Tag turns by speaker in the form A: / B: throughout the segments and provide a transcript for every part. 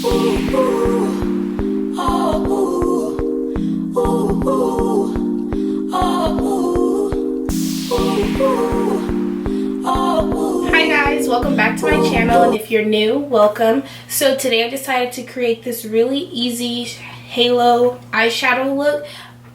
A: Hi guys, welcome back to my channel, and if you're new, welcome. So today I decided to create this really easy halo eyeshadow look.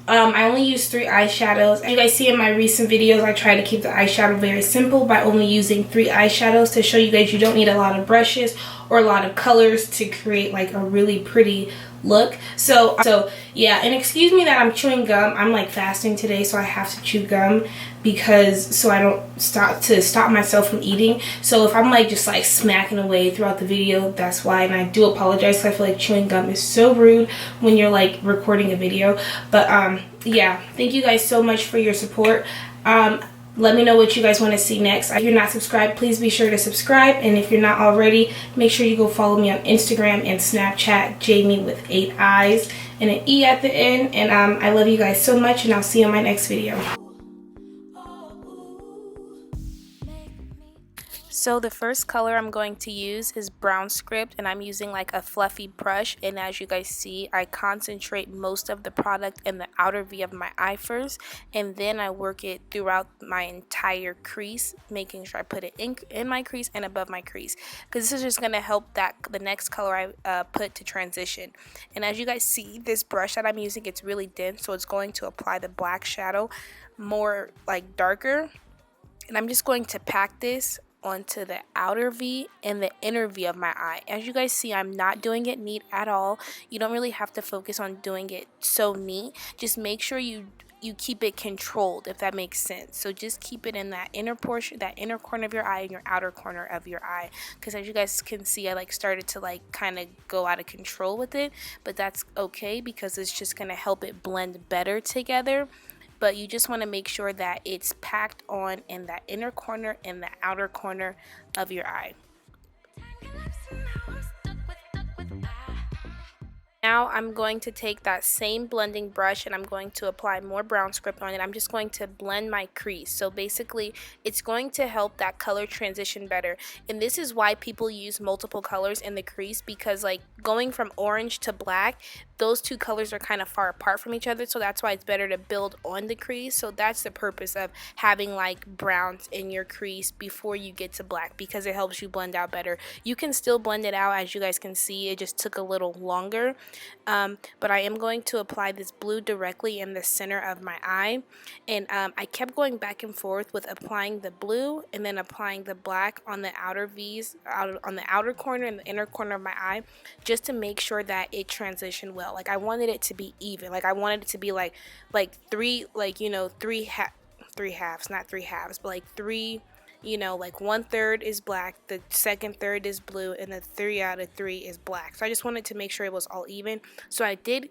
A: I only use 3 eyeshadows. As you guys see in my recent videos, I try to keep the eyeshadow very simple by only using 3 eyeshadows to show you guys you don't need a lot of brushes or a lot of colors to create like a really pretty look. So yeah, and excuse me that I'm chewing gum. I'm like fasting today, so I have to chew gum because I don't stop myself from eating. So if I'm like just like smacking away throughout the video, that's why. And I do apologize, because I feel like chewing gum is so rude when you're like recording a video. But yeah, thank you guys so much for your support. Let me know what you guys want to see next. If you're not subscribed, please be sure to subscribe. And if you're not already, make sure you go follow me on Instagram and Snapchat, Jamie with 8 eyes and an E at the end. And I love you guys so much, and I'll see you in my next video. So the first color I'm going to use is Brown Script, and I'm using like a fluffy brush, and as you guys see, I concentrate most of the product in the outer V of my eye first, and then I work it throughout my entire crease, making sure I put it in my crease and above my crease, because this is just going to help the next color I put to transition. And as you guys see, this brush that I'm using, it's really dense, so it's going to apply the black shadow more like darker, and I'm just going to pack this onto the outer V and the inner V of my eye. As you guys see, I'm not doing it neat at all. You don't really have to focus on doing it so neat. Just make sure you keep it controlled, if that makes sense. So just keep it in that inner portion, that inner corner of your eye and your outer corner of your eye, because as you guys can see, I like started to like kind of go out of control with it, but that's okay because it's just going to help it blend better together. But you just want to make sure that it's packed on in that inner corner and the outer corner of your eye. Now I'm going to take that same blending brush and I'm going to apply more Brown Script on it. I'm just going to blend my crease. So basically it's going to help that color transition better. And this is why people use multiple colors in the crease, because like going from orange to black, those two colors are kind of far apart from each other, so that's why it's better to build on the crease. So that's the purpose of having like browns in your crease before you get to black, because it helps you blend out better. You can still blend it out, as you guys can see, it just took a little longer. But I am going to apply this blue directly in the center of my eye, and I kept going back and forth with applying the blue and then applying the black on the outer V's, on the outer corner and the inner corner of my eye, just to make sure that it transitioned well. Like I wanted it to be even. Like I wanted it to be like three, like, you know, three halves, not 3 halves, but like 3, you know, like 1/3 is black, the second third is blue, and the 3 out of 3 is black. So I just wanted to make sure it was all even. So I did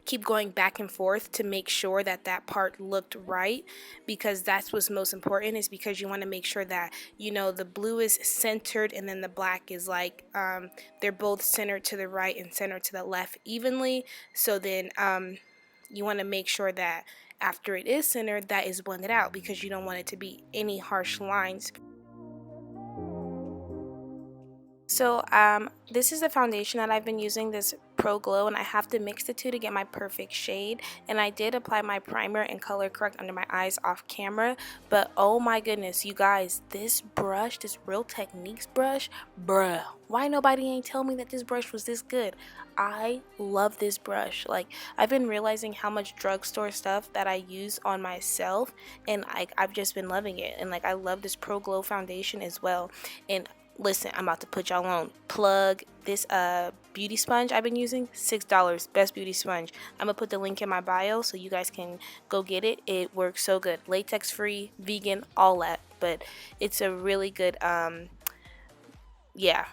A: keep going back and forth to make sure that that part looked right, because that's what's most important, is because you want to make sure that, you know, the blue is centered and then the black is like they're both centered to the right and centered to the left evenly. So then you want to make sure that after it is centered, that is blended out, because you don't want it to be any harsh lines. So this is the foundation that I've been using, this Pro Glow, and I have to mix the two to get my perfect shade. And I did apply my primer and color correct under my eyes off camera, but oh my goodness, you guys, this brush, this Real Techniques brush, bruh, why nobody ain't tell me that this brush was this good? I love this brush. Like, I've been realizing how much drugstore stuff that I use on myself, and I've just been loving it. And like, I love this Pro Glow foundation as well. And listen, I'm about to put y'all on. Plug this beauty sponge I've been using, $6, best beauty sponge. I'm gonna put the link in my bio so you guys can go get it. It works so good, latex free, vegan, all that, but it's a really good yeah,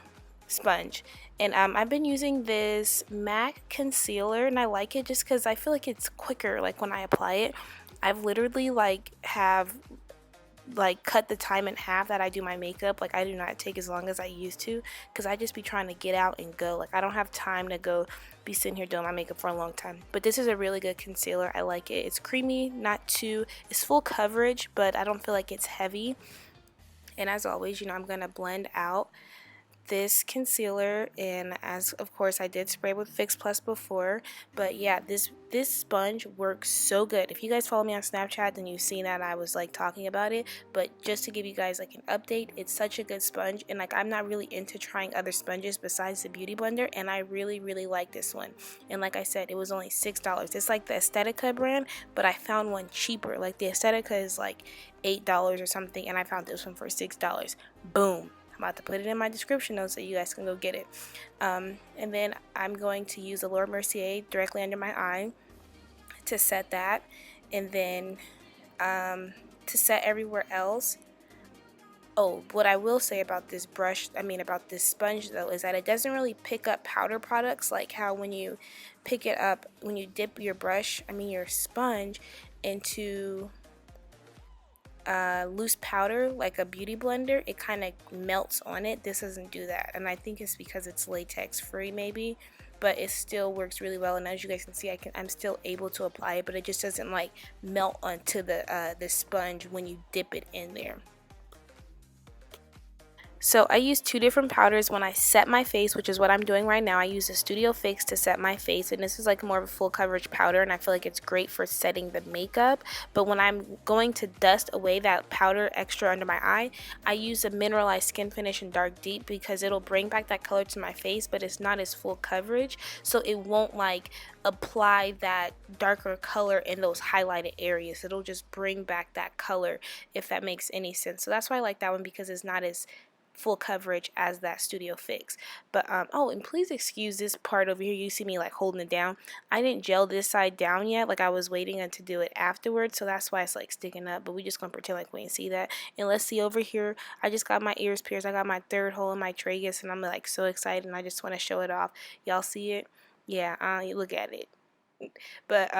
A: sponge. And I've been using this MAC concealer, and I like it just because I feel like it's quicker. Like when I apply it, I've literally cut the time in half that I do my makeup. Like I do not take as long as I used to, because I just be trying to get out and go. Like I don't have time to go be sitting here doing my makeup for a long time. But this is a really good concealer. I like it. It's creamy, not too, it's full coverage, but I don't feel like it's heavy. And as always, you know, I'm gonna blend out this concealer, and as of course I did spray with Fix Plus before, but yeah, this sponge works so good. If you guys follow me on Snapchat, then you've seen that I was like talking about it, but just to give you guys like an update, it's such a good sponge, and like I'm not really into trying other sponges besides the Beauty Blender, and I really like this one. And like I said, it was only $6. It's like the Aesthetica brand, but I found one cheaper. Like the Aesthetica is like $8 or something, and I found this one for $6. Boom. I'm about to put it in my description notes so you guys can go get it. And then I'm going to use the Laura Mercier directly under my eye to set that, and then to set everywhere else. Oh, what I will say about this brush, about this sponge though, is that it doesn't really pick up powder products like how when you pick it up, when you dip your brush, your sponge into loose powder like a beauty blender, it kind of melts on it. This doesn't do that, and I think it's because it's latex free maybe, but it still works really well. And as you guys can see, I'm still able to apply it, but it just doesn't like melt onto the sponge when you dip it in there. So I use two different powders when I set my face, which is what I'm doing right now. I use the Studio Fix to set my face, and this is like more of a full coverage powder, and I feel like it's great for setting the makeup. But when I'm going to dust away that powder extra under my eye, I use a mineralized skin finish in Dark Deep because it'll bring back that color to my face, but it's not as full coverage, so it won't like apply that darker color in those highlighted areas. It'll just bring back that color, if that makes any sense. So that's why I like that one, because it's not as full coverage as that Studio Fix. But oh, and please excuse this part over here, you see me like holding it down. I didn't gel this side down yet, like I was waiting to do it afterwards, so that's why it's like sticking up, but we just gonna pretend like we didn't see that. And let's see over here, I just got my ears pierced. I got my third hole in my tragus, and I'm like so excited, and I just want to show it off. Y'all see it? Yeah, you look at it. But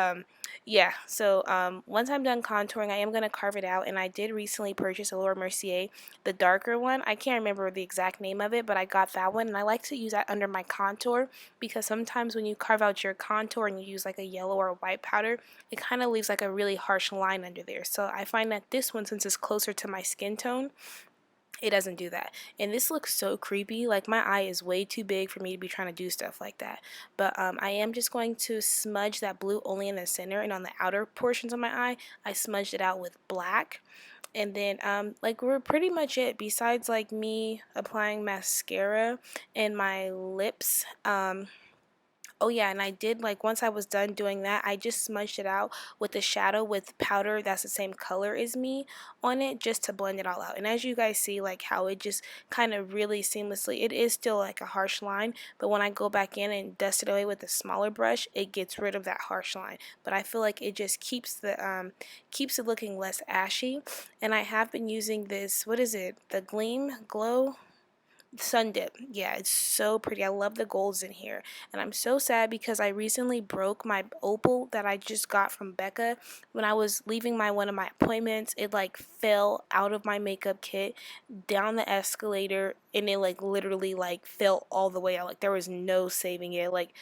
A: yeah, so once I'm done contouring, I am going to carve it out, and I did recently purchase a Laura Mercier, the darker one. I can't remember the exact name of it, but I got that one, and I like to use that under my contour, because sometimes when you carve out your contour and you use like a yellow or a white powder, it kind of leaves like a really harsh line under there. So I find that this one, since it's closer to my skin tone, it doesn't do that. And this looks so creepy. Like my eye is way too big for me to be trying to do stuff like that. But I am just going to smudge that blue only in the center, and on the outer portions of my eye I smudged it out with black. And then like we're pretty much it, besides like me applying mascara and my lips. Oh yeah, and I did, like, once I was done doing that, I just smudged it out with a shadow with powder that's the same color as me on it, just to blend it all out. And as you guys see, like how it just kind of really seamlessly, it is still like a harsh line, but when I go back in and dust it away with a smaller brush, it gets rid of that harsh line. But I feel like it just keeps it looking less ashy. And I have been using this, what is it, the Glow Sun Dip. Yeah, it's so pretty. I love the golds in here. And I'm so sad because I recently broke my opal that I just got from Becca. When I was leaving one of my appointments, it like fell out of my makeup kit down the escalator, and it like literally like fell all the way out. Like there was no saving it. Like,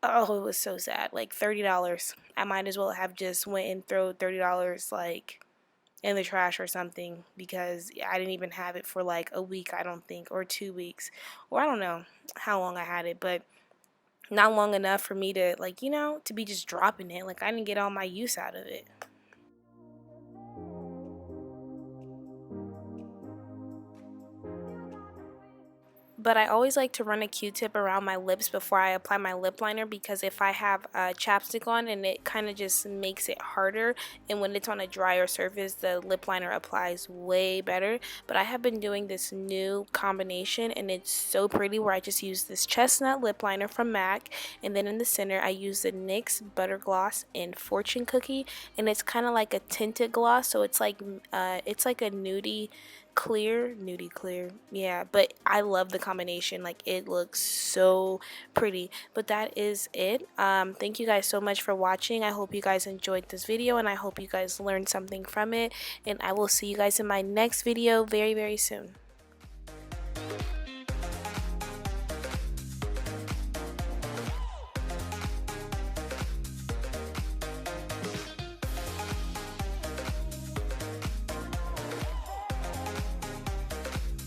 A: oh, it was so sad. Like $30. I might as well have just went and throw $30 like in the trash or something, because I didn't even have it for like a week, I don't think, or 2 weeks, or I don't know how long I had it, but not long enough for me to like, to be just dropping it. Like I didn't get all my use out of it. But I always like to run a Q-tip around my lips before I apply my lip liner, because if I have chapstick on, and it kind of just makes it harder, and when it's on a drier surface, the lip liner applies way better. But I have been doing this new combination, and it's so pretty, where I just use this chestnut lip liner from MAC, and then in the center I use the NYX Buttergloss in Fortune Cookie, and it's kind of like a tinted gloss, so it's like a nudie clear, yeah, but I love the combination. Like it looks so pretty. But that is it. Thank you guys so much for watching. I hope you guys enjoyed this video, and I hope you guys learned something from it, and I will see you guys in my next video very soon.